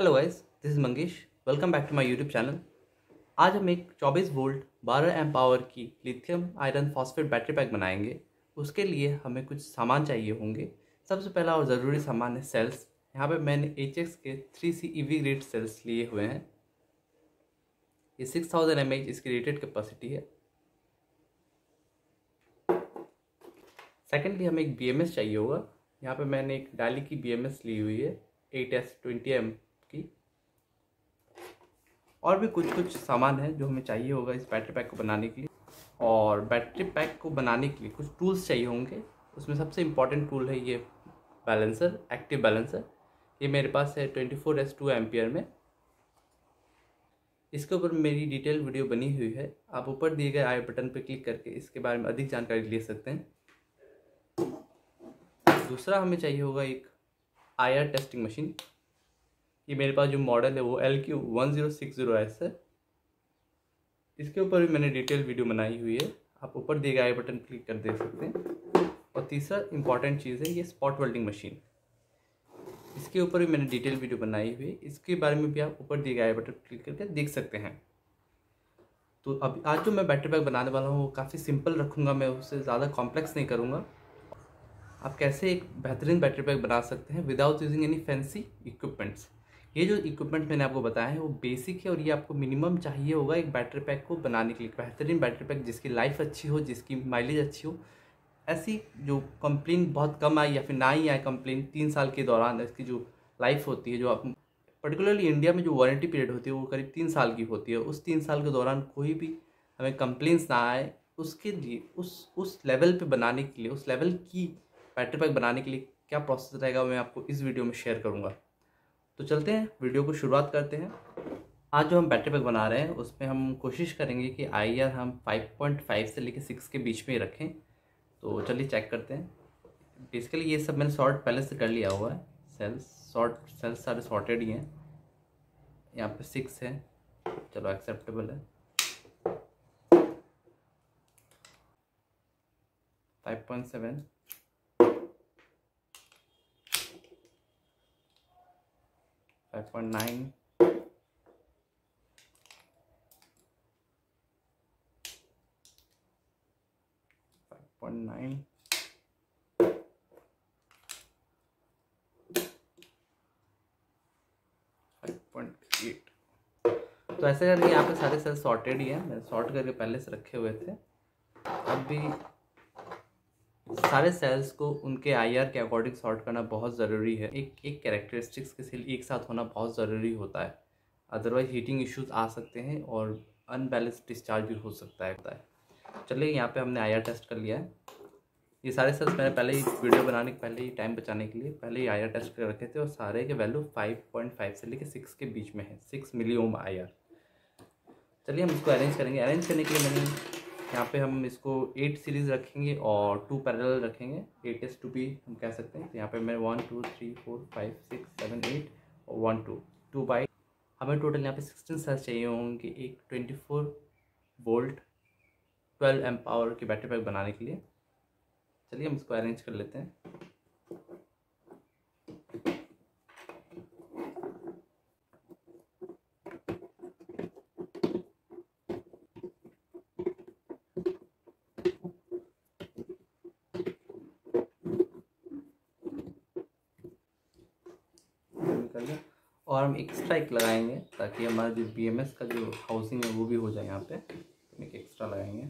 Hello guys, this is Mangesh. Welcome back to my YouTube channel. आज हम एक 24 volt 12 amp power की lithium iron phosphate battery pack बनाएंगे। उसके लिए हमें कुछ सामान चाहिए होंगे। सबसे पहला और ज़रूरी सामान है सेल्स। यहाँ पे मैंने HX के 3C EV ग्रेड सेल्स लिए हुए हैं। ये 6000 mAh इसकी रेटेड कैपेसिटी है। सेकेंडली हमें एक BMS चाहिए होगा। यहाँ पे मैंने एक डाली की BMS ली हुई है 8S20 की। और भी कुछ सामान है जो हमें चाहिए होगा इस बैटरी पैक को बनाने के लिए। और बैटरी पैक को बनाने के लिए कुछ टूल्स चाहिए होंगे। उसमें सबसे इम्पॉर्टेंट टूल है ये बैलेंसर, एक्टिव बैलेंसर। ये मेरे पास है 24S2 एम्पियर में। इसके ऊपर मेरी डिटेल वीडियो बनी हुई है। आप ऊपर दिए गए आई बटन पर क्लिक करके इसके बारे में अधिक जानकारी ले सकते हैं। दूसरा हमें चाहिए होगा एक IR टेस्टिंग मशीन। ये मेरे पास जो मॉडल है वो LQ1060S है। इसके ऊपर भी मैंने डिटेल वीडियो बनाई हुई है। आप ऊपर दिए गए आई बटन क्लिक कर देख सकते हैं। और तीसरा इंपॉर्टेंट चीज़ है ये स्पॉट वेल्डिंग मशीन। इसके ऊपर भी मैंने डिटेल वीडियो बनाई हुई है। इसके बारे में भी आप ऊपर दिए गए आई बटन क्लिक करके देख सकते हैं। तो अब आज जो मैं बैटरी पैक बनाने वाला हूँ वो काफ़ी सिंपल रखूँगा। मैं उससे ज़्यादा कॉम्प्लेक्स नहीं करूँगा। आप कैसे एक बेहतरीन बैटरी पैक बना सकते हैं without using any fancy equipments. ये जो इक्विपमेंट मैंने आपको बताया है वो बेसिक है और ये आपको मिनिमम चाहिए होगा एक बैटरी पैक को बनाने के लिए। बेहतरीन बैटरी पैक जिसकी लाइफ अच्छी हो, जिसकी माइलेज अच्छी हो। ऐसी जो कंप्लेन बहुत कम आई या फिर ना ही आए कंप्लेन 3 साल के दौरान इसकी जो लाइफ होती है, जो आप पर्टिकुलरली इंडिया में जो वारंटी पीरियड होती है वो करीब 3 साल की होती है। उस 3 साल के दौरान कोई भी हमें कंप्लेंट्स ना आए, उसके लिए उस लेवल पे बनाने के लिए, उस लेवल की बैटरी पैक बनाने के लिए क्या प्रोसेस रहेगा मैं आपको इस वीडियो में शेयर करूँगा। तो चलते हैं वीडियो को शुरुआत करते हैं। आज जो हम बैटरी पैक बना रहे हैं उसमें हम कोशिश करेंगे कि IR हम 5.5 से लेकर 6 के बीच में ही रखें। तो चलिए चेक करते हैं। बेसिकली ये सब मैंने सॉर्ट पहले से कर लिया हुआ है। सेल्स सारे सॉर्टेड ही हैं। यहाँ पे 6 है, चलो एक्सेप्टेबल है। 5.7, 5.9, 5.9, 5.8। तो ऐसे करके यहाँ पे सारे सेल्स सॉर्टेड ही हैं। मैंने सॉर्ट करके पहले से रखे हुए थे। अब भी सारे सेल्स को उनके IR के अकॉर्डिंग सॉर्ट करना बहुत ज़रूरी है। एक कैरेक्टरिस्टिक्स के सेल एक साथ होना बहुत ज़रूरी होता है। अदरवाइज हीटिंग इश्यूज आ सकते हैं और अनबैलेंस डिस्चार्ज भी हो सकता है। चलिए यहाँ पे हमने IR टेस्ट कर लिया है। ये सारे सेल्स मैंने पहले ही वीडियो बनाने के पहले ही टाइम बचाने के लिए पहले ही IR टेस्ट कर रखे थे और सारे के वैल्यू 5.5 से लेकर 6 के बीच में है। 6 मिली ओम IR। चलिए हम इसको अरेंज करेंगे। अरेंज करने के लिए मैंने यहाँ पे हम इसको 8 सीरीज़ रखेंगे और 2 पैरेलल रखेंगे। 8S2 भी हम कह सकते हैं। तो यहाँ पे मैं 1 2 3 4 5 6 7 8 और 1 2 बाई हमें टोटल यहाँ पे 16 सेल्स चाहिए होंगे एक 24 वोल्ट 12 एम्प पावर की बैटरी पैक बनाने के लिए। चलिए हम इसको अरेंज कर लेते हैं। और हम एक्स्ट्रा एक लगाएंगे ताकि हमारा जो BMS का जो हाउसिंग है वो भी हो जाए। यहाँ पे एक एक्स्ट्रा लगाएंगे।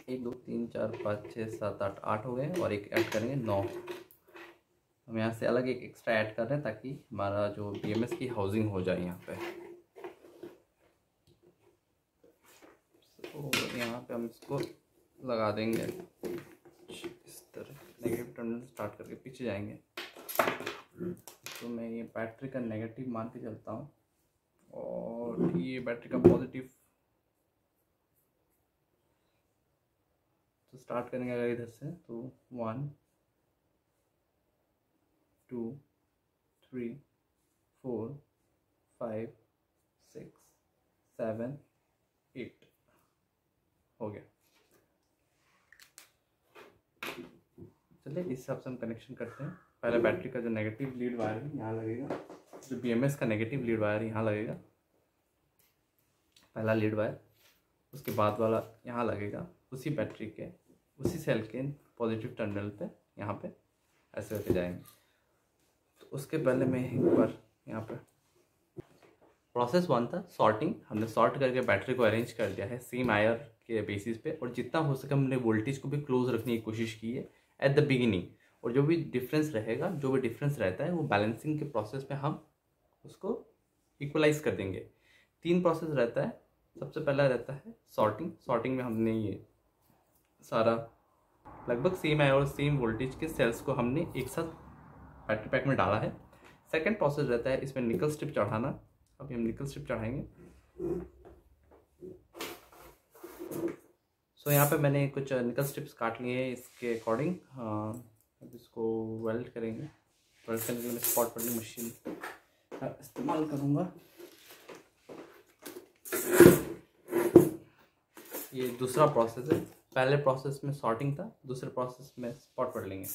एक 2 3 4 5 6 7 8 8 हो गए और एक ऐड करेंगे 9। हम यहाँ से अलग एक एक्स्ट्रा ऐड कर रहे हैं ताकि हमारा जो BMS की हाउसिंग हो जाए यहाँ पे। तो यहाँ पे हम इसको लगा देंगे इस तरह। नेगेटिव टर्मिनल स्टार्ट करके पीछे जाएंगे। तो मैं ये बैटरी का नेगेटिव मान के चलता हूँ और ये बैटरी का पॉजिटिव। तो स्टार्ट करेंगे अगर इधर से तो 1 2 3 4 5 6 7 8 हो गया। चलिए इस हिसाब से हम कनेक्शन करते हैं। पहले बैटरी का जो नेगेटिव लीड वायर है यहाँ लगेगा, जो BMS का नेगेटिव लीड वायर यहाँ लगेगा, पहला लीड वायर। उसके बाद वाला यहाँ लगेगा उसी बैटरी के उसी सेल के पॉजिटिव टर्मिनल पे, यहाँ पे ऐसे होते जाएंगे। तो उसके पहले मैं एक बार यहाँ पे प्रोसेस 1 था सॉर्टिंग। हमने सॉर्ट करके बैटरी को अरेंज कर दिया है सेम आयर के बेसिस पे, और जितना हो सके हमने वोल्टेज को भी क्लोज रखने की कोशिश की है एट द बिगिनिंग। और जो भी डिफरेंस रहेगा, जो भी डिफरेंस रहता है वो बैलेंसिंग के प्रोसेस में हम उसको इक्वलाइज कर देंगे। 3 प्रोसेस रहता है। सबसे पहला रहता है सॉर्टिंग। सॉर्टिंग में हमने ये सारा लगभग सेम आयर और सेम वोल्टेज के सेल्स को हमने एक साथ बैटरी पैक में डाला है। सेकेंड प्रोसेस रहता है इसमें निकल स्ट्रिप चढ़ाना। अभी हम निकल स्ट्रिप चढ़ाएंगे। सो यहाँ पे मैंने कुछ निकल स्ट्रिप्स काट लिए हैं इसके अकॉर्डिंग। अब इसको वेल्ड करेंगे। वेल्ड करने के लिए स्पॉट वेल्डिंग मशीन का इस्तेमाल करूँगा। ये दूसरा प्रोसेस है। पहले प्रोसेस में सॉर्टिंग था, दूसरे प्रोसेस में स्पॉट वेल्डिंग है।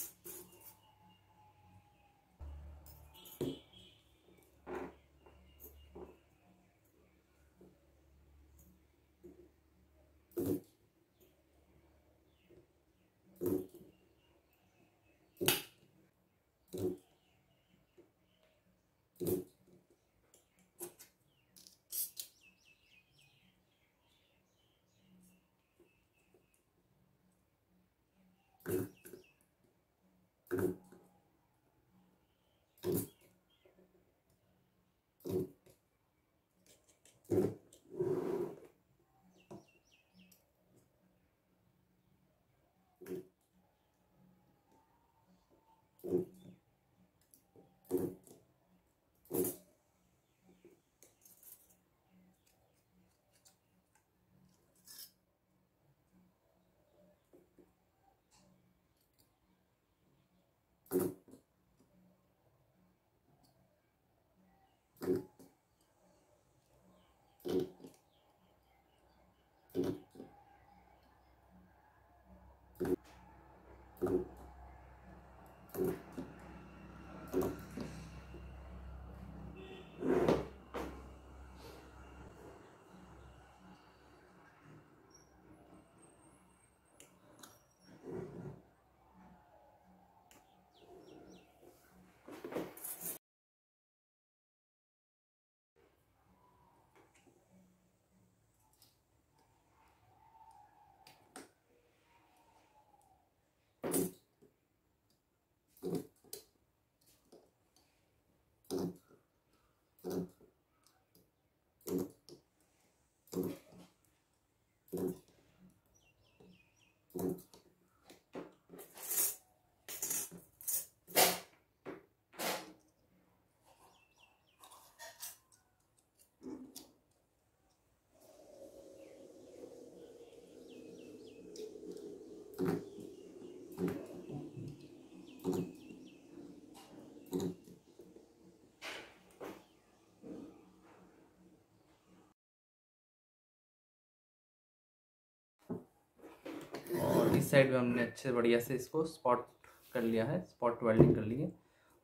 और इस साइड में हमने अच्छे बढ़िया से इसको स्पॉट कर लिया है, स्पॉट वेल्डिंग कर ली है।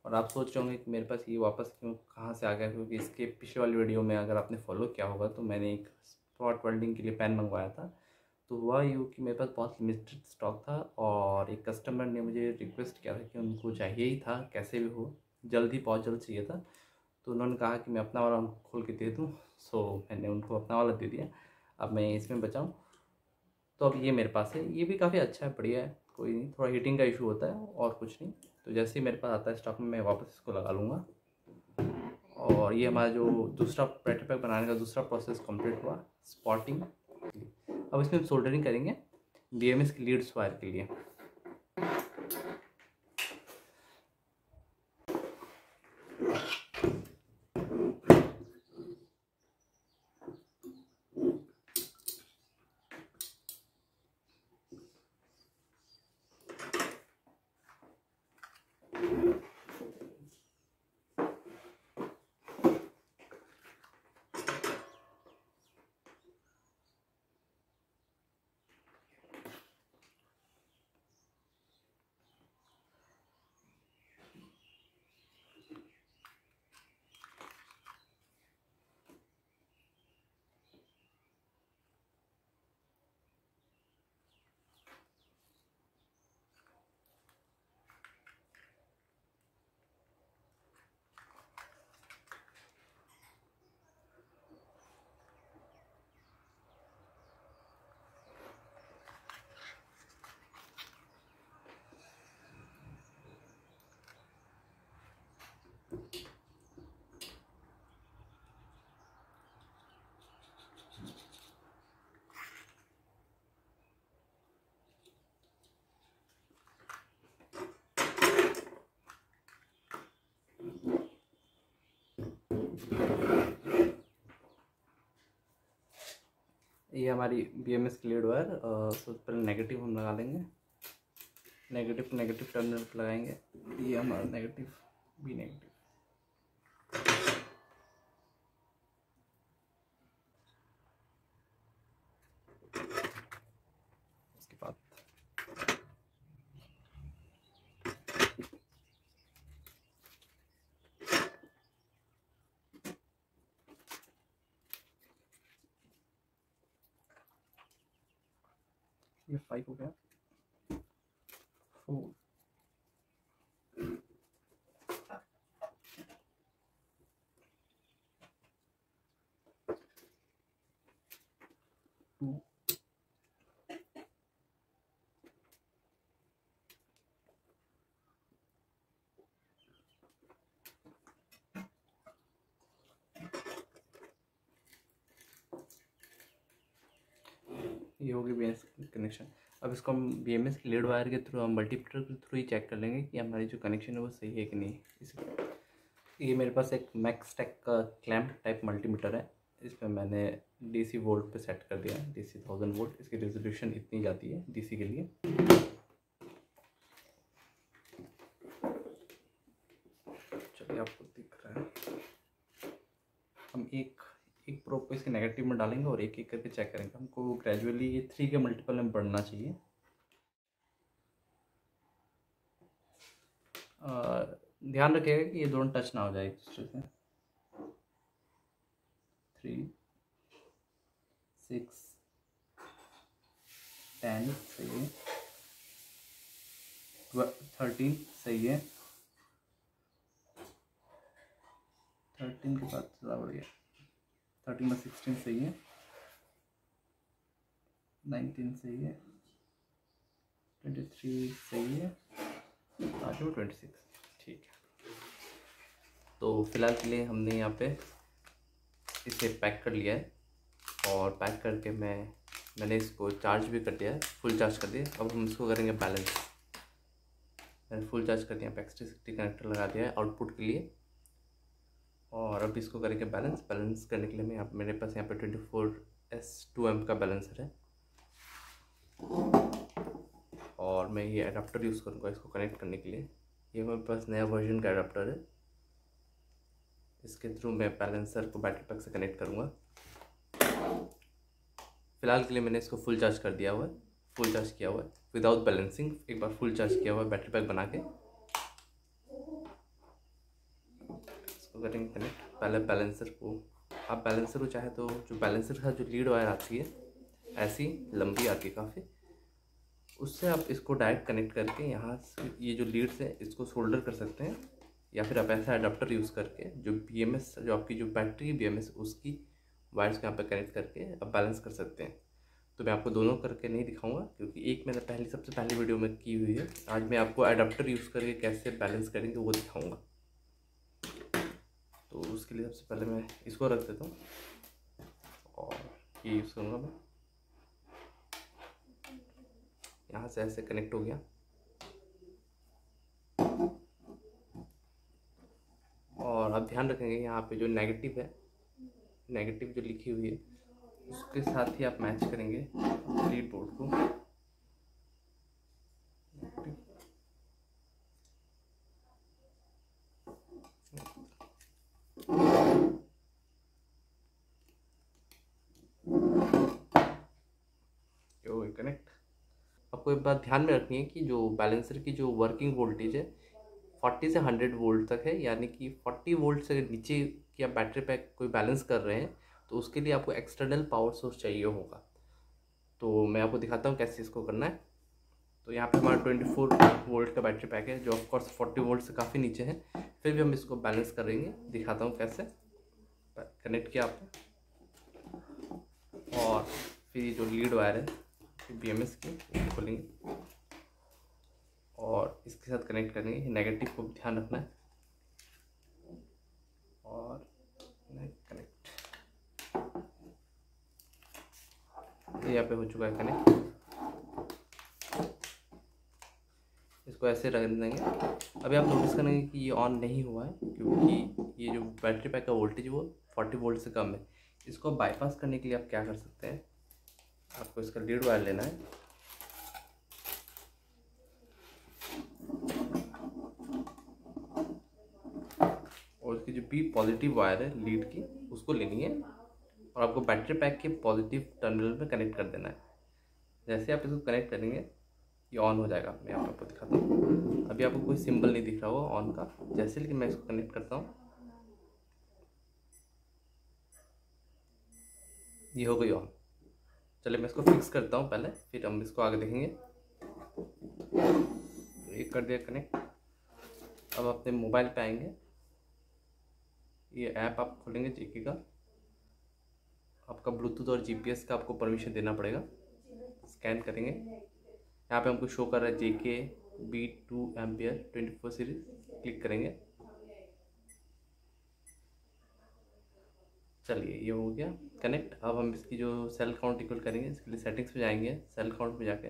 और आप सोच रहे होंगे कि मेरे पास ये वापस क्यों कहाँ से आ गया, क्योंकि इसके पिछले वाली वीडियो में अगर आपने फॉलो किया होगा तो मैंने एक स्पॉट वेल्डिंग के लिए पेन मंगवाया था। तो हुआ यूँ कि मेरे पास बहुत लिमिटेड स्टॉक था और एक कस्टमर ने मुझे रिक्वेस्ट किया था कि उनको चाहिए ही था, कैसे भी हो जल्द ही बहुत जल्द चाहिए था। तो उन्होंने कहा कि मैं अपना वाला उनको खोल के दे दूँ। सो मैंने उनको अपना वाला दे दिया। अब मैं इसमें बचाऊँ। तो अब ये मेरे पास है, ये भी काफ़ी अच्छा है, बढ़िया है, कोई नहीं, थोड़ा हीटिंग का इशू होता है और कुछ नहीं। तो जैसे ही मेरे पास आता है स्टॉक में मैं वापस इसको लगा लूँगा। और ये हमारा जो दूसरा बैटरी पैक बनाने का दूसरा प्रोसेस कंप्लीट हुआ, स्पॉटिंग। अब इसमें हम सोल्डरिंग करेंगे BMS की लीड्स वायर के लिए। ये हमारी BMS की लीड वायर, सबसे पहले नेगेटिव हम लगा लेंगे। नेगेटिव टर्मिनल पर लगाएंगे। ये हमारा नेगेटिव, बी नेगेटिव। उसके बाद ये 5 हो गया, 4, 2, ये होगी BMS कनेक्शन। अब इसको हम BMS की लीड वायर के थ्रू, हम मल्टीमीटर के थ्रू ही चेक कर लेंगे कि हमारी जो कनेक्शन है वो सही है कि नहीं। ये मेरे पास एक मैक्सटेक का क्लैम्प टाइप मल्टीमीटर है। इसमें मैंने DC वोल्ट पे सेट कर दिया है, DC 1000 वोल्ट। इसकी रेजोल्यूशन इतनी जाती है DC के लिए। चलिए आपको दिख रहा है। हम एक प्रोब को इसके नेगेटिव में डालेंगे और एक एक करके चेक करेंगे। हमको ग्रेजुअली ये 3 के मल्टीपल में बढ़ना चाहिए। ध्यान रखिएगा कि ये दोनों टच ना हो जाए एक दूसरे से। 3, 6, 10 सही है, 13 सही है, 13 के बाद ज़्यादा बढ़िया, 13 में 16 सही है, 19 सही है, 23 सही है, आज वो 26 ठीक है। तो फिलहाल के लिए हमने यहाँ पे इसे पैक कर लिया है और पैक करके मैंने इसको चार्ज भी कर दिया है, फुल चार्ज कर दिया। अब हम इसको करेंगे बैलेंस। मैंने फुल चार्ज कर दिया, X360 कनेक्टर लगा दिया है आउटपुट के लिए। और अब इसको करेंगे बैलेंस करने के लिए मैं मेरे पास यहाँ पे 24S 2 एम्प का बैलेंसर है और मैं ये एडाप्टर यूज़ करूँगा इसको कनेक्ट करने के लिए। ये मेरे पास नया वर्जन का एडाप्टर है। इसके थ्रू मैं बैलेंसर को बैटरी पैक से कनेक्ट करूँगा। फ़िलहाल के लिए मैंने इसको फुल चार्ज कर दिया हुआ है, फुल चार्ज किया हुआ है विदाउट बैलेंसिंग। एक बार फुल चार्ज किया हुआ है बैटरी पैक बना के इसको करेंगे कनेक्ट। पहले बैलेंसर को, आप बैलेंसर को चाहे तो जो बैलेंसर का जो लीड वायर आती है ऐसी लंबी आती है काफ़ी, उससे आप इसको डायरेक्ट कनेक्ट करके यहाँ से ये जो लीड्स है इसको सोल्डर कर सकते हैं, या फिर आप ऐसा एडाप्टर यूज़ करके जो BMS जो आपकी जो बैटरी BMS उसकी वायर्स को यहाँ पे कनेक्ट करके आप बैलेंस कर सकते हैं। तो मैं आपको दोनों करके नहीं दिखाऊंगा क्योंकि एक मैंने सबसे पहली वीडियो में की हुई है। आज मैं आपको एडाप्टर यूज़ करके कैसे बैलेंस करेंगे वो दिखाऊँगा। तो उसके लिए सबसे पहले मैं इसको रख देता हूँ और ये यूज़ करूँगा मैं। यहाँ से ऐसे कनेक्ट हो गया और अब ध्यान रखेंगे यहाँ पे जो नेगेटिव है, नेगेटिव जो लिखी हुई है उसके साथ ही आप मैच करेंगे लीड बोर्ड को। कनेक्ट। आपको एक बात ध्यान में रखनी है कि जो बैलेंसर की जो वर्किंग वोल्टेज है 40 से 100 वोल्ट तक है, यानी कि 40 वोल्ट से नीचे की आप बैटरी पैक कोई बैलेंस कर रहे हैं तो उसके लिए आपको एक्सटर्नल पावर सोर्स चाहिए होगा। तो मैं आपको दिखाता हूँ कैसे इसको करना है। तो यहाँ पे हमारा 24 वोल्ट का बैटरी पैक है जो ऑफकोर्स 40 वोल्ट से काफ़ी नीचे है, फिर भी हम इसको बैलेंस करेंगे। दिखाता हूँ कैसे कनेक्ट किया आपने और फिर ये जो लीड वायर है BMS की खोलेंगे और इसके साथ कनेक्ट करेंगे। नेगेटिव को ध्यान रखना है और कनेक्ट, ये यहाँ पे हो चुका है कनेक्ट। इसको ऐसे रख देंगे। अभी आप नोटिस करेंगे कि ये ऑन नहीं हुआ है क्योंकि ये जो बैटरी पैक का वोल्टेज वो 40 वोल्ट से कम है। इसको बाईपास करने के लिए आप क्या कर सकते हैं, आपको इसका लीड वायर लेना है, और इसकी जो बी पॉजिटिव वायर है लीड की उसको लेनी है और आपको बैटरी पैक के पॉजिटिव टर्मिनल में कनेक्ट कर देना है। जैसे आप इसको कनेक्ट करेंगे ये ऑन हो जाएगा। मैं आपको दिखाता हूँ। अभी आपको कोई सिंबल नहीं दिख रहा होगा ऑन का, जैसे लेकिन मैं इसको कनेक्ट करता हूँ ये हो गई ऑन। चलिए मैं इसको फिक्स करता हूँ पहले, फिर हम इसको आगे देखेंगे। एक कर दिया कनेक्ट। अब अपने मोबाइल पे आएंगे, ये ऐप आप खोलेंगे जेके का। आपका ब्लूटूथ और जीपीएस का आपको परमिशन देना पड़ेगा। स्कैन करेंगे, यहाँ पे हमको शो कर रहा है जेके B2 एम्पियर 24 सीरीज। क्लिक करेंगे। चलिए ये हो गया कनेक्ट। अब हम इसकी जो सेल काउंट इक्वल करेंगे, इसके लिए सेटिंग्स पे जाएंगे। सेल काउंट में जाके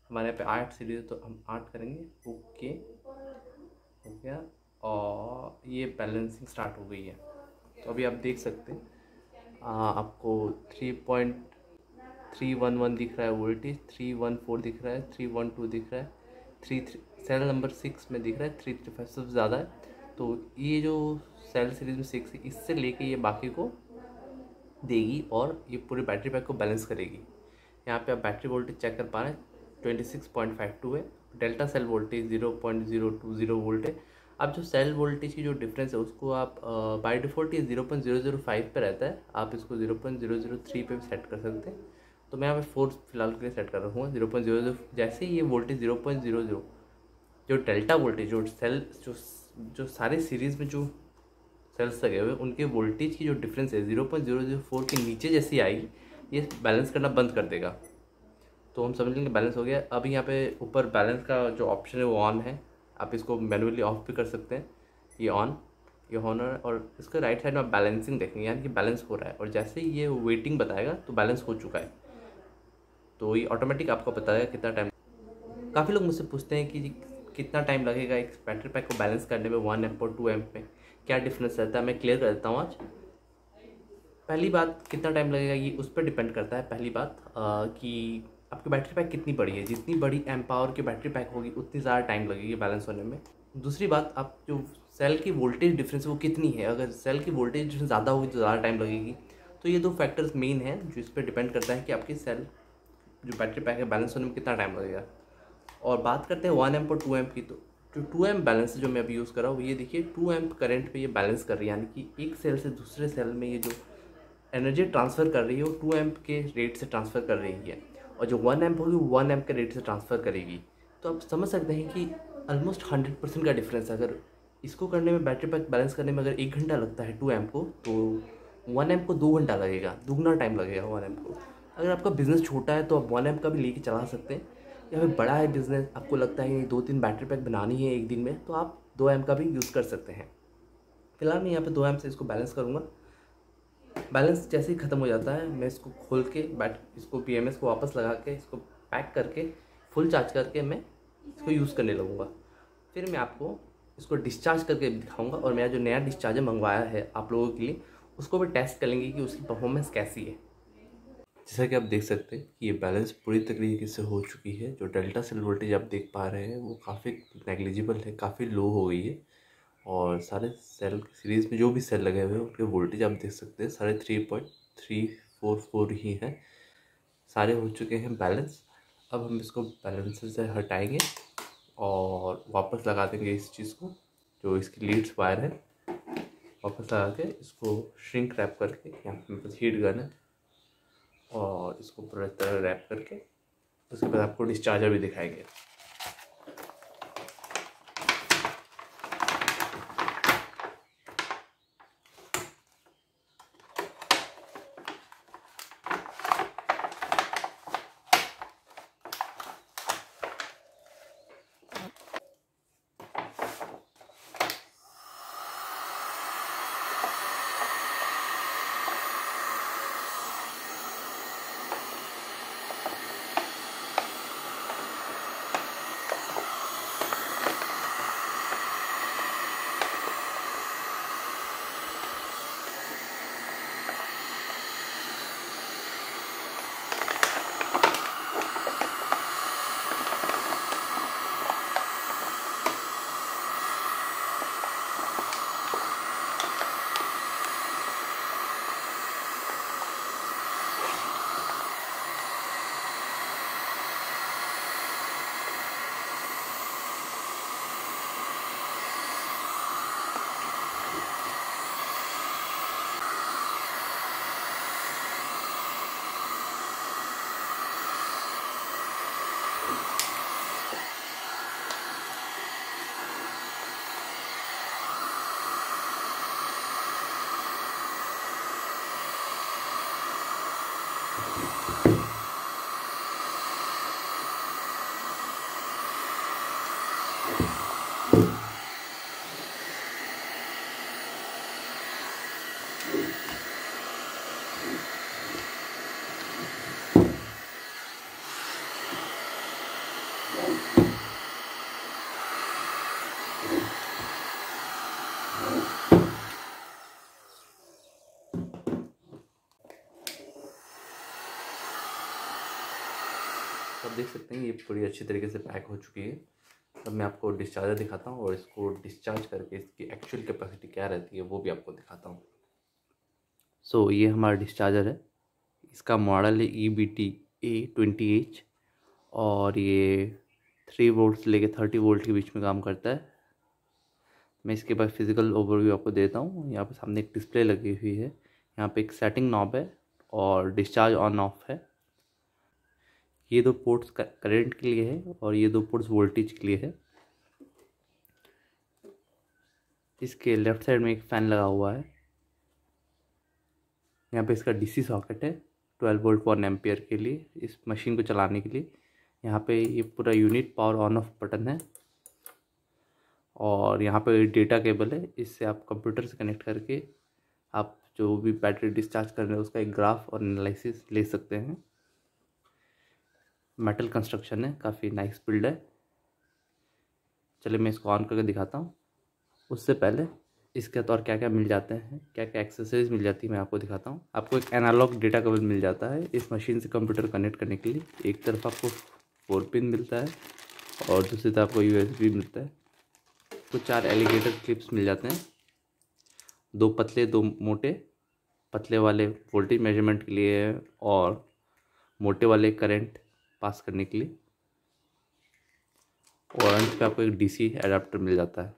हमारे यहाँ पे 8 सीरीज है तो हम 8 करेंगे। ओके हो गया और ये बैलेंसिंग स्टार्ट हो गई है। तो अभी आप देख सकते हैं आपको 3.311 दिख रहा है वोल्टेज, 314 दिख रहा है, 312 दिख रहा है, 33 सेल नंबर 6 में दिख रहा है, 335 सबसे ज़्यादा है। तो ये जो सेल सीरीज में 6 है इससे लेके ये बाकी को देगी और ये पूरे बैटरी पैक को बैलेंस करेगी। यहाँ पे आप बैटरी वोल्टेज चेक कर पा रहे हैं 26.52 है। डेल्टा सेल वोल्टेज 0.020 वोल्ट है। अब जो सेल वोल्टेज की जो डिफरेंस है उसको आप बाय डिफ़ॉल्ट ये 0.005 पे रहता है, आप इसको 0.003 पे भी सेट कर सकते हैं। तो मैं यहाँ पे 4 फिलहाल के लिए सेट कर रखूँगा 0.00। जैसे ही ये वोल्टेज 0.00 जो डेल्टा वोल्टेज जो सेल जो सारे सीरीज़ में जो सेल्स लगे हुए उनके वोल्टेज की जो डिफरेंस है 0.004 के नीचे जैसी आएगी ये बैलेंस करना बंद कर देगा। तो हम समझ लेंगे बैलेंस हो गया। अभी यहाँ पे ऊपर बैलेंस का जो ऑप्शन है वो ऑन है, आप इसको मैनुअली ऑफ भी कर सकते हैं। ये ऑन ये है और इसके राइट साइड में आप बैलेंसिंग देखेंगे यानी कि बैलेंस हो रहा है, और जैसे ही ये वेटिंग बताएगा तो बैलेंस हो चुका है। तो ये ऑटोमेटिक आपको बताएगा कितना टाइम। काफ़ी लोग मुझसे पूछते हैं कि कितना टाइम लगेगा एक बैटरी पैक को बैलेंस करने में 1 एम्प और 2 एम्प में क्या डिफरेंस रहता है। मैं क्लियर कर देता हूँ आज। पहली बात कितना टाइम लगेगा ये उस पर डिपेंड करता है। पहली बात कि आपकी बैटरी पैक कितनी बड़ी है, जितनी बड़ी एम्प पावर की बैटरी पैक होगी उतनी ज़्यादा टाइम लगेगी बैलेंस होने में। दूसरी बात आप जो सेल की वोल्टेज डिफरेंस है वो कितनी है, अगर सेल की वोल्टेज ज़्यादा होगी तो ज़्यादा टाइम लगेगी। तो ये 2 फैक्टर्स मेन हैं जो इस पर डिपेंड करता है कि आपकी सेल जो बैटरी पैक है बैलेंस होने में कितना टाइम लगेगा। और बात करते हैं 1 एम्प और 2 एम्प की, तो जो 2 एम्प बैलेंस जो मैं अभी यूज़ कर रहा हूँ ये देखिए 2 एम्प करंट पे ये बैलेंस कर रही है, यानी कि एक सेल से दूसरे सेल में ये जो एनर्जी ट्रांसफ़र कर रही है वो 2 एम्प के रेट से ट्रांसफ़र कर रही है, और जो 1 एम्प होगी वो 1 एम्प के रेट से ट्रांसफ़र करेगी। तो आप समझ सकते हैं कि ऑलमोस्ट 100% का डिफरेंस है। अगर इसको करने में बैटरी पैक बैलेंस करने में अगर 1 घंटा लगता है 2 एम्प को, तो 1 एम्प को 2 घंटा लगेगा, दुगना टाइम लगेगा 1 एम्प को। अगर आपका बिज़नेस छोटा है तो आप 1 एम्प का भी लेके चला सकते हैं, या फिर बड़ा है बिज़नेस, आपको लगता है कि 2-3 बैटरी पैक बनानी है एक दिन में, तो आप 2 एम्प का भी यूज़ कर सकते हैं। फिलहाल मैं यहाँ पे 2 एम्प से इसको बैलेंस करूँगा। बैलेंस जैसे ही ख़त्म हो जाता है मैं इसको खोल के इसको BMS को वापस लगा के इसको पैक करके फुल चार्ज करके मैं इसको यूज़ करने लगूँगा। फिर मैं आपको इसको डिस्चार्ज करके दिखाऊँगा, और मेरा जो नया डिस्चार्जर मंगवाया है आप लोगों के लिए उसको भी टेस्ट कर लेंगे कि उसकी परफॉर्मेंस कैसी है। जैसा कि आप देख सकते हैं कि ये बैलेंस पूरी तरीके से हो चुकी है। जो डेल्टा सेल वोल्टेज आप देख पा रहे हैं वो काफ़ी नेग्लिजिबल है, काफ़ी लो हो गई है, और सारे सेल सीरीज़ में जो भी सेल लगे हुए हैं उनके वोल्टेज आप देख सकते हैं सारे 3.344 ही हैं, सारे हो चुके हैं बैलेंस। अब हम इसको बैलेंस से हटाएंगे और वापस लगा देंगे इस चीज़ को, जो इसकी लीड्स वायर है, वापस लगा के इसको श्रिंक रैप करके, यहाँ पे हीट गन है, और इसको पूरी तरह रैप करके उसके बाद आपको डिस्चार्जर भी दिखाएंगे। आप देख सकते हैं ये पूरी अच्छी तरीके से पैक हो चुकी है। अब मैं आपको डिस्चार्जर दिखाता हूँ और इसको डिस्चार्ज करके इसकी एक्चुअल कैपेसिटी क्या रहती है वो भी आपको दिखाता हूँ। सो ये हमारा डिस्चार्जर है, इसका मॉडल है EBT-A20H और ये 3 वोल्ट से लेके 30 वोल्ट के बीच में काम करता है। मैं इसके बाद फिजिकल ओवरव्यू आपको देता हूँ। यहाँ पे सामने एक डिस्प्ले लगी हुई है, यहाँ पे एक सेटिंग नॉब है और डिस्चार्ज ऑन ऑफ है। ये 2 पोर्ट्स करंट के लिए है और ये 2 पोर्ट्स वोल्टेज के लिए है। इसके लेफ्ट साइड में एक फ़ैन लगा हुआ है। यहाँ पे इसका DC सॉकेट है 12 वोल्ट 1 एम्पियर के लिए, इस मशीन को चलाने के लिए। यहाँ पे ये पूरा unit power on off button है और यहाँ पे डेटा केबल है, इससे आप कंप्यूटर से कनेक्ट करके आप जो भी बैटरी डिस्चार्ज कर रहे हैं उसका एक ग्राफ और एनालिसिस ले सकते हैं। मेटल कंस्ट्रक्शन है, काफ़ी नाइस बिल्ड है। चलिए मैं इसको ऑन करके दिखाता हूँ। उससे पहले इसके और क्या क्या मिल जाते हैं, क्या क्या एक्सेसरीज मिल जाती है मैं आपको दिखाता हूँ। आपको एक एनालॉग डेटा केबल मिल जाता है इस मशीन से कंप्यूटर कनेक्ट करने के लिए। एक तरफ आपको 4 पिन मिलता है और दूसरी तरफ आपको USB मिलता है। तो 4 एलिगेटर क्लिप्स मिल जाते हैं, 2 पतले 2 मोटे। पतले वाले वोल्टेज मेजरमेंट के लिए है और मोटे वाले करंट पास करने के लिए। और अंत पे आपको एक DC एडाप्टर मिल जाता है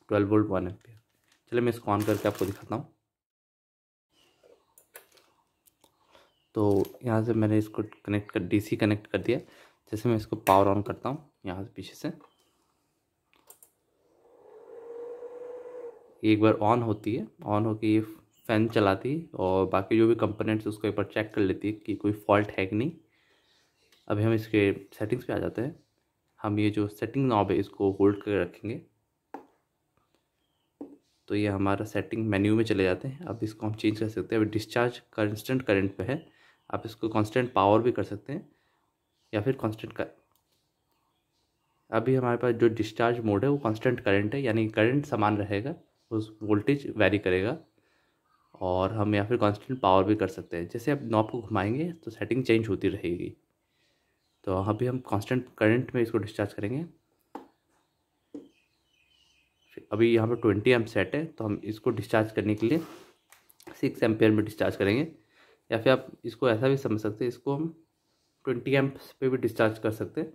12 वोल्ट 1 एम्पियर। चलिए मैं इसको ऑन करके आपको दिखाता हूँ। तो यहाँ से मैंने इसको DC कनेक्ट कर दिया। जैसे मैं इसको पावर ऑन करता हूँ यहाँ से पीछे से, एक बार ऑन होती है, ऑन होके ये फ़ैन चलाती है और बाकी जो भी कंपोनेंट्स उसको एक बार चेक कर लेती है कि कोई फॉल्ट है कि नहीं। अभी हम इसके सेटिंग्स पे आ जाते हैं। हम ये जो सेटिंग नॉब है इसको होल्ड करके रखेंगे तो ये हमारा सेटिंग मेन्यू में चले जाते हैं। अब इसको हम चेंज कर सकते हैं। अभी डिस्चार्ज कांस्टेंट करंट पे है, आप इसको कांस्टेंट पावर भी कर सकते हैं या फिर अभी हमारे पास जो डिस्चार्ज मोड है वो कांस्टेंट करंट है, यानी करंट समान रहेगा, उस वोल्टेज वेरी करेगा। और हम या फिर कांस्टेंट पावर भी कर सकते हैं। जैसे आप नॉब को घुमाएंगे तो सेटिंग चेंज होती रहेगी। तो अभी हम कांस्टेंट करंट में इसको डिस्चार्ज करेंगे। अभी यहाँ पर 20 एम्प सेट है तो हम इसको डिस्चार्ज करने के लिए 6 एम्पियर में डिस्चार्ज करेंगे। या फिर आप इसको ऐसा भी समझ सकते हैं, इसको हम 20 एम्प्स पे भी डिस्चार्ज कर सकते हैं,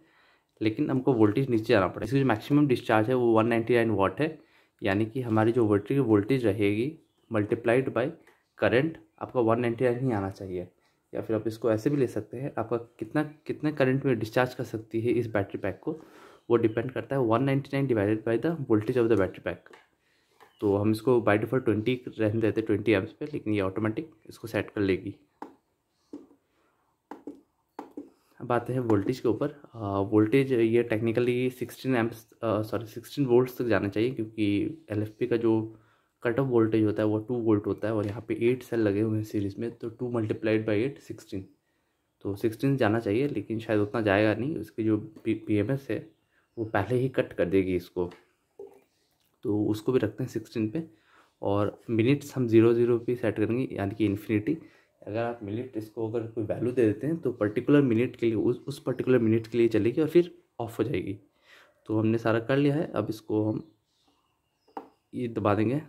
लेकिन हमको वोल्टेज नीचे आना पड़ेगा। इसकी जो मैक्सिमम डिस्चार्ज है वो 199 वाट है, यानी कि हमारी जो बैटरी की वोल्टेज रहेगी मल्टीप्लाइड बाय करंट आपका 199 ही आना चाहिए। या फिर आप इसको ऐसे भी ले सकते हैं, आपका कितना कितना करंट में डिस्चार्ज कर सकती है इस बैटरी पैक को, वो डिपेंड करता है 199 divided by the voltage of the battery pack. तो हम इसको बाय डिफ़ॉल्ट 20 रहने देते 20 एम्प्स पे, लेकिन ये ऑटोमेटिक इसको सेट कर लेगी। अब आते हैं वोल्टेज के ऊपर। वोल्टेज ये टेक्निकली 16 वोल्ट्स तक जाना चाहिए, क्योंकि LFP का जो कट ऑफ वोल्टेज होता है वो 2 वोल्ट होता है और यहाँ पे 8 सेल लगे हुए हैं सीरीज़ में, तो 2 मल्टीप्लाइड बाई 8 16, तो 16 जाना चाहिए, लेकिन शायद उतना जाएगा नहीं। उसकी जो PMS है वो पहले ही कट कर देगी इसको, तो उसको भी रखते हैं 16 पे। और मिनट्स हम 00 पे सेट करेंगे, यानी कि इन्फिनिटी। अगर आप मिनट इसको अगर कोई वैल्यू दे देते हैं तो पर्टिकुलर मिनट के लिए उस पर्टिकुलर मिनट के लिए चलेगी और फिर ऑफ हो जाएगी। तो हमने सारा कर लिया है। अब इसको हम ये दबा देंगे,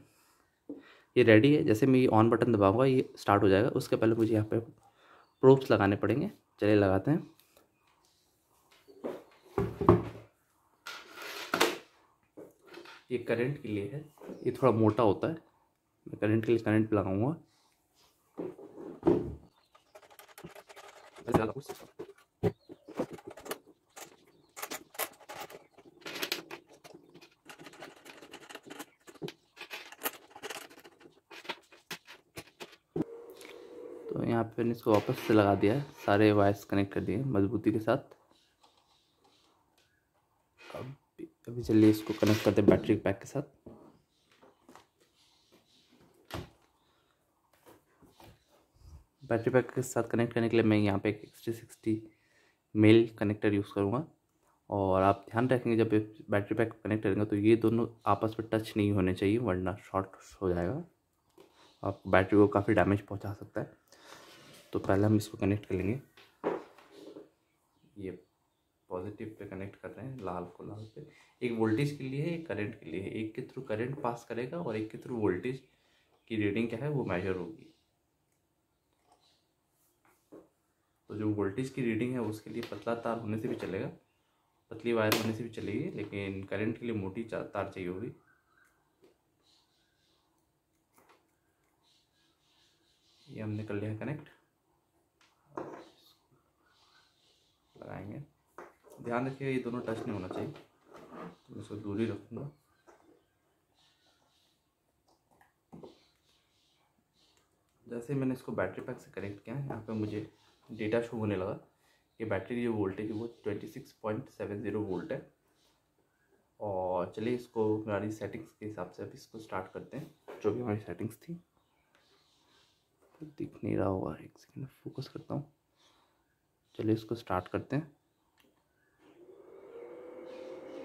ये रेडी है। जैसे मैं ये ऑन बटन दबाऊंगा ये स्टार्ट हो जाएगा। उसके पहले मुझे यहाँ पे प्रोब्स लगाने पड़ेंगे। चलिए लगाते हैं। ये करंट के लिए है, ये थोड़ा मोटा होता है। मैं करंट के लिए करंट लगाऊंगा। तो यहाँ पे मैंने इसको वापस से लगा दिया है, सारे वायर्स कनेक्ट कर दिए मजबूती के साथ। अब अभी चलिए इसको कनेक्ट करते हैं बैटरी पैक के साथ। बैटरी पैक के साथ कनेक्ट करने के लिए मैं यहाँ पे एक XT60 मेल कनेक्टर यूज़ करूँगा। और आप ध्यान रखेंगे जब बैटरी पैक कनेक्ट करेंगे तो ये दोनों आपस में टच नहीं होने चाहिए, वरना शॉर्ट हो जाएगा, आप बैटरी को काफ़ी डैमेज पहुंचा सकता है। तो पहले हम इसको कनेक्ट कर लेंगे। ये पॉजिटिव पे कनेक्ट कर रहे हैं, लाल को लाल पे। एक वोल्टेज के लिए है, एक करंट के लिए है। एक के थ्रू करंट पास करेगा और एक के थ्रू वोल्टेज की रीडिंग क्या है वो मेजर होगी। तो जो वोल्टेज की रीडिंग है उसके लिए पतला तार होने से भी चलेगा, पतली वायर होने से भी चलेगी, लेकिन करंट के लिए मोटी तार चाहिए होगी। ये हमने कर लिया कनेक्ट, लगाएंगे। ध्यान रखिएगा ये दोनों टच नहीं होना चाहिए, तो मैं इसको दूर ही रखूँगा। जैसे मैंने इसको बैटरी पैक से कनेक्ट किया, यहाँ पे मुझे डेटा शो होने लगा कि बैटरी की जो वोल्टेज है वो 26.70 वोल्ट है। और चलिए इसको हमारी सेटिंग्स के हिसाब से अभी इसको स्टार्ट करते हैं। जो भी हमारी सेटिंग्स थी, तो दिख नहीं रहा होगा, एक सेकंड फोकस करता हूँ। चलिए इसको स्टार्ट करते हैं।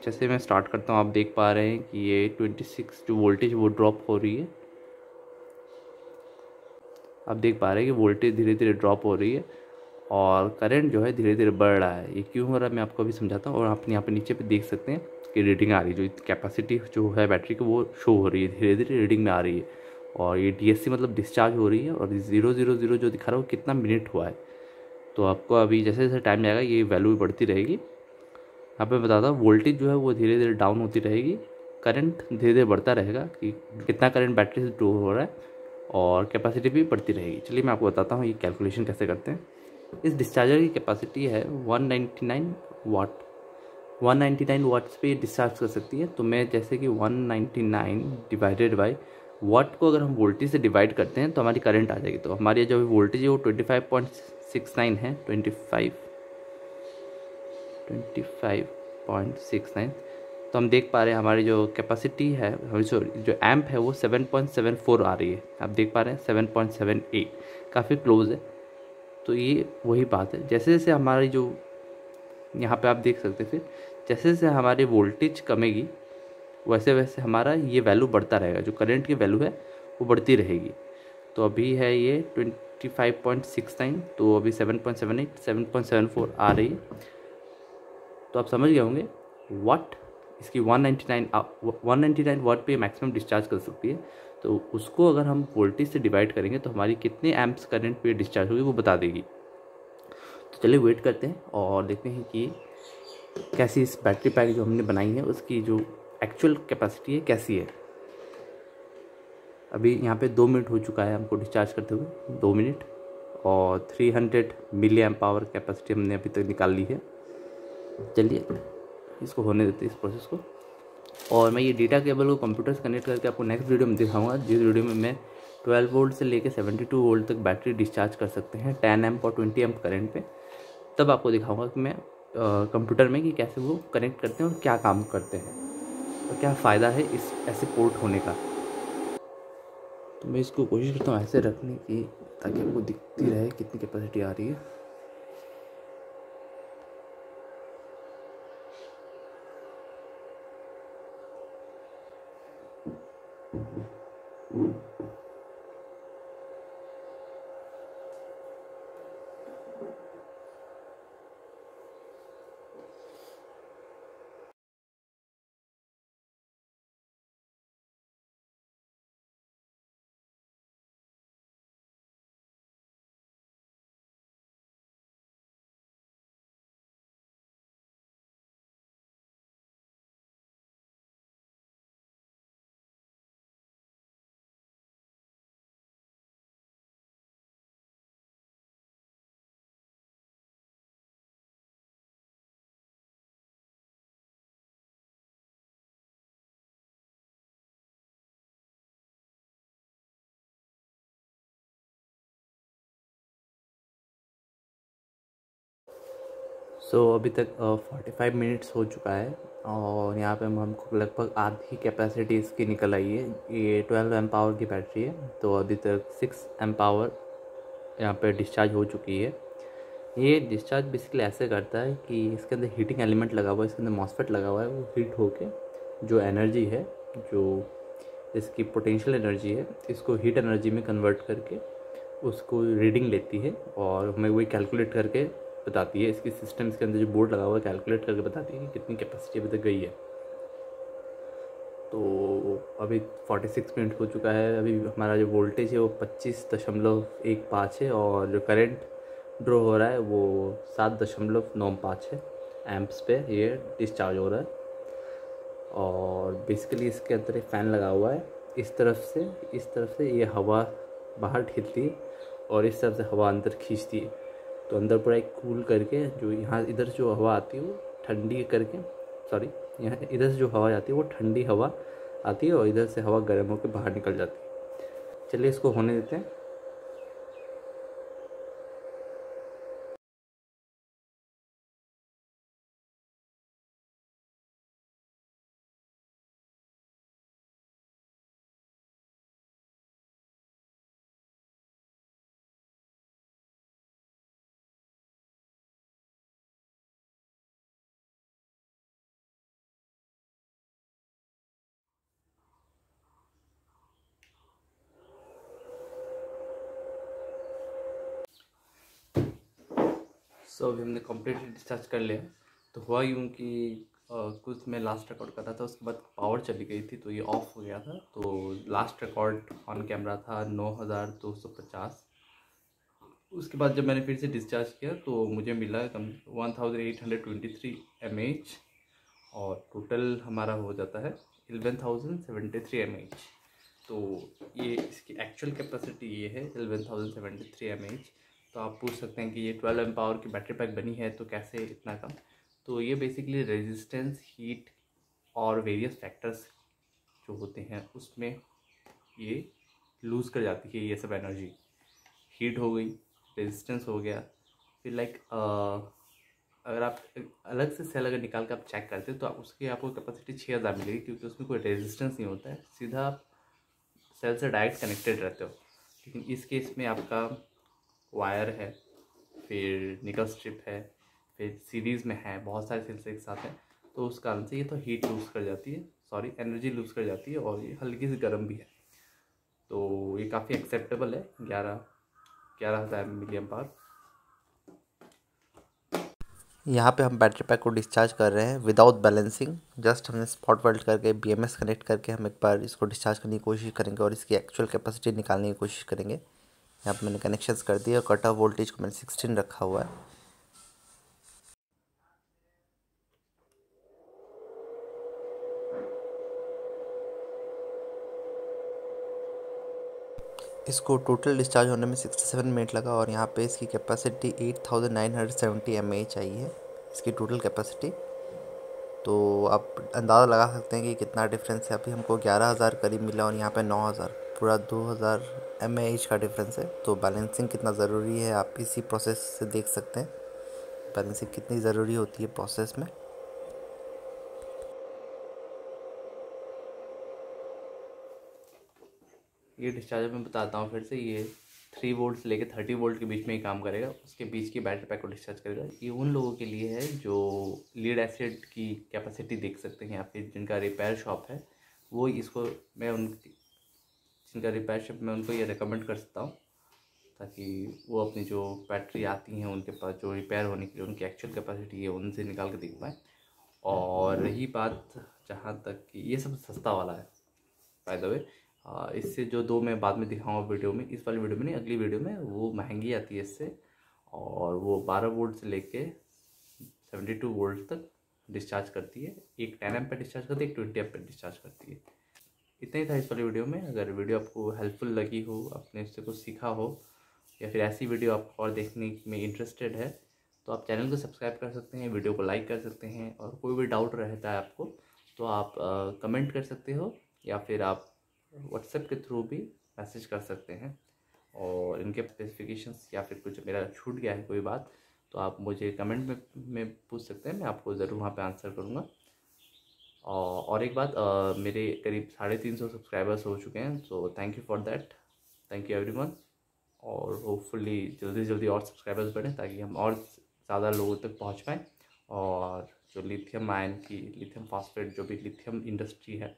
जैसे मैं स्टार्ट करता हूँ आप देख पा रहे हैं कि ये 26 जो वोल्टेज वो ड्रॉप हो रही है। आप देख पा रहे हैं कि वोल्टेज धीरे धीरे ड्रॉप हो रही है और करंट जो है धीरे धीरे बढ़ रहा है। ये क्यों हो रहा है मैं आपको अभी समझाता हूँ। और आप यहाँ पे नीचे पे देख सकते हैं कि रीडिंग आ रही है, जो कैपेसिटी जो है बैटरी की वो शो हो रही है, धीरे धीरे रीडिंग में आ रही है। और ये DSC मतलब डिस्चार्ज हो रही है। और 000 जो दिखा रहा है वो कितना मिनट हुआ है। तो आपको अभी जैसे जैसे टाइम जाएगा ये वैल्यू बढ़ती रहेगी। यहाँ पे बताता हूँ वोल्टेज जो है वो धीरे धीरे डाउन होती रहेगी, करंट धीरे धीरे बढ़ता रहेगा कि कितना करंट बैटरी से ड्रॉ हो रहा है, और कैपेसिटी भी बढ़ती रहेगी। चलिए मैं आपको बताता हूँ ये कैलकुलेशन कैसे करते हैं। इस डिस्चार्जर की कैपेसिटी है 199 वाट। 199 वाट्स पे ये डिस्चार्ज कर सकती है। तो मैं जैसे कि 199 डिवाइडेड बाई वाट को अगर हम वोल्टेज से डिवाइड करते हैं तो हमारी करंट आ जाएगी। तो हमारी जो वोल्टेज है वो 25.69 है, 25.69। तो हम देख पा रहे हैं हमारी जो कैपेसिटी है, सॉरी जो एम्प है वो 7.74 आ रही है। आप देख पा रहे हैं 7.78, काफ़ी क्लोज है। तो ये वही बात है, जैसे जैसे हमारी जो यहाँ पे आप देख सकते हैं, फिर जैसे जैसे हमारी वोल्टेज कमेगी वैसे वैसे हमारा ये वैल्यू बढ़ता रहेगा, जो करंट की वैल्यू है वो बढ़ती रहेगी। तो अभी है ये 25.69, तो अभी 7.78 7.74 आ रही है। तो आप समझ गए होंगे वाट इसकी 199 वाट पे मैक्सिमम डिस्चार्ज कर सकती है। तो उसको अगर हम वोल्टेज से डिवाइड करेंगे तो हमारी कितने एम्प्स करंट पे डिस्चार्ज होगी वो बता देगी। तो चलिए वेट करते हैं और देखते हैं कि कैसी इस बैटरी पैक जो हमने बनाई है उसकी जो एक्चुअल कैपेसिटी है कैसी है। अभी यहाँ पे 2 मिनट हो चुका है हमको डिस्चार्ज करते हुए, 2 मिनट, और 300 मिली एम्प पावर कैपेसिटी हमने अभी तक निकाल ली है। चलिए इसको होने देते हैं इस प्रोसेस को। और मैं ये डेटा केबल को कंप्यूटर से कनेक्ट करके आपको नेक्स्ट वीडियो में दिखाऊंगा, जिस वीडियो में मैं 12 वोल्ट से लेकर 72 वोल्ट तक बैटरी डिस्चार्ज कर सकते हैं 10 एम्प और 20 एम्प करंट पे। तब आपको दिखाऊंगा कि मैं कंप्यूटर में कि कैसे वो कनेक्ट करते हैं और क्या काम करते हैं और क्या फ़ायदा है इस ऐसे पोर्ट होने का। तो मैं इसको कोशिश करता हूँ ऐसे रखने की ताकि आपको दिखती रहे कितनी कैपेसिटी आ रही है। अभी तक 45 मिनट्स हो चुका है और यहाँ पे हमको लगभग आधी कैपेसिटी इसकी निकल आई है। ये 12 एम पावर की बैटरी है, तो अभी तक 6 एम पावर यहाँ पे डिस्चार्ज हो चुकी है। ये डिस्चार्ज बेसिकली ऐसे करता है कि इसके अंदर हीटिंग एलिमेंट लगा हुआ है, इसके अंदर मॉसफेट लगा हुआ है, वो हीट होके जो एनर्जी है, जो इसकी पोटेंशियल एनर्जी है, इसको हीट एनर्जी में कन्वर्ट करके उसको रीडिंग लेती है और हमें वही कैलकुलेट करके बताती है। इसकी सिस्टम इसके अंदर जो बोर्ड लगा हुआ है कैलकुलेट करके बताती है कि कितनी कैपेसिटी अभी तक गई है। तो अभी 46 मिनट हो चुका है। अभी हमारा जो वोल्टेज है वो 25.15 है और जो करंट ड्रॉ हो रहा है वो 7.95 है एम्प्स पे ये डिस्चार्ज हो रहा है। और बेसिकली इसके अंदर एक फ़ैन लगा हुआ है। इस तरफ से ये हवा बाहर खींचती है और इस तरफ से हवा अंदर खींचती है। तो अंदर पूरा एक कूल करके जो यहाँ इधर जो हवा आती है वो ठंडी करके, सॉरी, यहाँ इधर से जो हवा आती है वो ठंडी हवा आती है और इधर से हवा गर्म होकर बाहर निकल जाती है। चलिए इसको होने देते हैं। अभी हमने कम्प्लीटली डिस्चार्ज कर लिया। तो हुआ यूँ कि कुछ मैं लास्ट रिकॉर्ड कर रहा था, उसके बाद पावर चली गई थी तो ये ऑफ हो गया था। तो लास्ट रिकॉर्ड ऑन कैमरा था 9250। उसके बाद जब मैंने फिर से डिस्चार्ज किया तो मुझे मिला कम 1823 mAh और टोटल हमारा हो जाता है 11,073 mAh। तो ये इसकी एक्चुअल कैपेसिटी ये है 11,073 mAh। तो आप पूछ सकते हैं कि ये 12 एम पावर की बैटरी पैक बनी है तो कैसे इतना कम। तो ये बेसिकली रेजिस्टेंस, हीट और वेरियस फैक्टर्स जो होते हैं उसमें ये लूज़ कर जाती है ये सब एनर्जी। हीट हो गई, रेजिस्टेंस हो गया, फिर अगर आप अलग से सेल अगर निकाल कर आप चेक करते हो तो उसकी आपको कैपेसिटी 6000 मिलेगी, क्योंकि उसमें कोई रेजिस्टेंस नहीं होता है, सीधा आप सेल से डायरेक्ट कनेक्टेड रहते हो। लेकिन इस केस में आपका वायर है, फिर निकल स्ट्रिप है, फिर सीरीज़ में है, बहुत सारे सेल्स एक साथ हैं, तो उस कारण से ये तो हीट लूज़ कर जाती है, सॉरी एनर्जी लूज़ कर जाती है और ये हल्की सी गर्म भी है। तो ये काफ़ी एक्सेप्टेबल है 11,000 मिली एम्प आवर। यहाँ पे हम बैटरी पैक को डिस्चार्ज कर रहे हैं विदाउट बैलेंसिंग। जस्ट हमने स्पॉट वेल्ड करके BMS कनेक्ट करके हम एक बार इसको डिस्चार्ज करने की कोशिश करेंगे और इसकी एक्चुअल कैपेसिटी निकालने की कोशिश करेंगे। यहाँ पे मैंने कनेक्शंस कर दिए और कट ऑफ वोल्टेज को मैंने 16 रखा हुआ है। इसको टोटल डिस्चार्ज होने में 67 मिनट लगा और यहाँ पे इसकी कैपेसिटी 8,970 mAh आई है इसकी टोटल कैपेसिटी। तो आप अंदाज़ा लगा सकते हैं कि कितना डिफरेंस है। अभी हमको 11,000 करीब मिला और यहाँ पे 9,000, पूरा 2,000 mAh का डिफरेंस है। तो बैलेंसिंग कितना ज़रूरी है आप इसी प्रोसेस से देख सकते हैं, बैलेंसिंग कितनी ज़रूरी होती है प्रोसेस में। ये डिस्चार्जर मैं बताता हूँ फिर से, ये 3 वोल्ट से लेकर 30 वोल्ट के बीच में ही काम करेगा, उसके बीच की बैटरी पैक को डिस्चार्ज करेगा। ये उन लोगों के लिए है जो लीड एसिड की कैपेसिटी देख सकते हैं या फिर जिनका रिपेयर शॉप है, वो इसको जिनका रिपेयर शॉप मैं उनको ये रिकमेंड कर सकता हूँ, ताकि वो अपनी जो बैटरी आती हैं उनके पास जो रिपेयर होने के लिए उनकी एक्चुअल कैपेसिटी है उनसे निकाल के देख पाएँ। और रही बात जहाँ तक कि ये सब सस्ता वाला है बाय द वे, इससे जो दो मैं बाद में दिखाऊंगा वीडियो में, इस वाली वीडियो में नहीं, अगली वीडियो में, वो महंगी आती है इससे और वो 12 वोल्ट से लेके 72 वोल्ट तक डिस्चार्ज करती है। एक 10 एम्प पे डिस्चार्ज करती है, एक 20 एम्प पे डिस्चार्ज करती है। इतना ही था इस वाली वीडियो में। अगर वीडियो आपको हेल्पफुल लगी हो, आपने इससे कुछ सीखा हो या फिर ऐसी वीडियो आप और देखने में इंटरेस्टेड है तो आप चैनल को सब्सक्राइब कर सकते हैं, वीडियो को लाइक कर सकते हैं और कोई भी डाउट रहता है आपको तो आप कमेंट कर सकते हो या फिर आप व्हाट्सएप के थ्रू भी मैसेज कर सकते हैं। और इनके स्पेसिफिकेशंस या फिर कुछ मेरा छूट गया है कोई बात तो आप मुझे कमेंट में पूछ सकते हैं, मैं आपको ज़रूर वहाँ पे आंसर करूँगा। और एक बात, मेरे करीब 350 सब्सक्राइबर्स हो चुके हैं, so thank you for that, thank you everyone. और होपफुली जल्दी से जल्दी और सब्सक्राइबर्स बढ़ें ताकि हम और ज़्यादा लोगों तक पहुँच पाएँ, और जो लिथियम आयन की, लिथियम फॉस्फेट, जो भी लिथियम इंडस्ट्री है,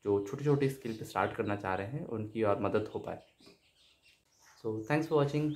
जो छोटी छोटी स्किल पे स्टार्ट करना चाह रहे हैं, उनकी और मदद हो पाए। So thanks for watching.